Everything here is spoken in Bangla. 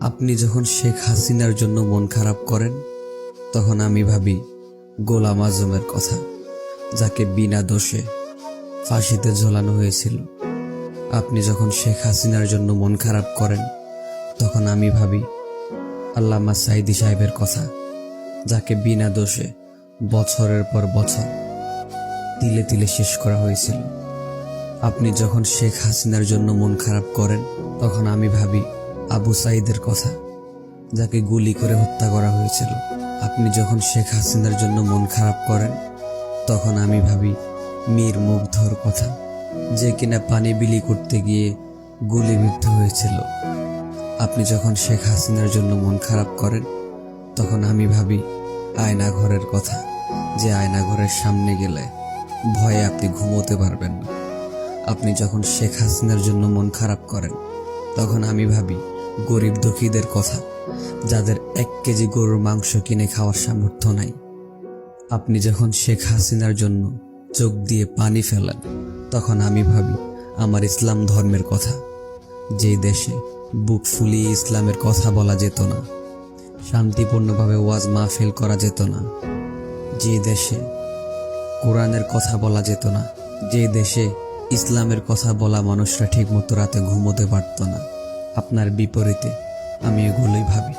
আপনি যখন শেখ হাসিনার জন্য মন খারাপ করেন তখন আমি ভাবি গোলাম আজমের কথা, যাকে বিনা দোষে ফাঁসিতে ঝোলানো হয়েছিল। আপনি যখন শেখ হাসিনার জন্য মন খারাপ করেন তখন আমি ভাবি আল্লামা সাঈদী সাহেবের কথা, যাকে বিনা দোষে বছরের পর বছর তিলে তিলে শেষ করা হয়েছিল। আপনি যখন শেখ হাসিনার জন্য মন খারাপ করেন তখন আমি ভাবি আবু সাঈদের কথা, যাকে গুলি করে হত্যা করা হয়েছিল। আপনি যখন শেখ হাসিনার জন্য মন খারাপ করেন তখন আমি ভাবি মীর মুগ্ধর কথা, যে কিনা পানি বিলি করতে গিয়ে গুলিবিদ্ধ হয়েছিল। আপনি যখন শেখ হাসিনার জন্য মন খারাপ করেন তখন আমি ভাবি আয়না ঘরের কথা, যে আয়না ঘরের সামনে গেলে ভয়ে আপনি ঘুমোতে পারবেন না। আপনি যখন শেখ হাসিনার জন্য মন খারাপ করেন তখন আমি ভাবি গরিব দুঃখীদের কথা, যাদের 1 কেজি গরুর মাংস কিনে খাওয়ার সামর্থ্য নাই। আপনি যখন শেখ হাসিনার জন্য চোখ দিয়ে পানি ফেলেন তখন আমি ভাবি আমার ইসলাম ধর্মের কথা, যে দেশে বুক ফুলিয়ে ইসলামের কথা বলা যেত না, শান্তিপূর্ণভাবে ওয়াজ মাহফিল করা যেত না, যে দেশে কোরআনের কথা বলা যেত না, যে দেশে ইসলামের কথা বলা মানুষরা ঠিকমতো রাতে ঘুমোতে পারত না। আপনার বিপরীতে আমি এগুলোই ভাবি।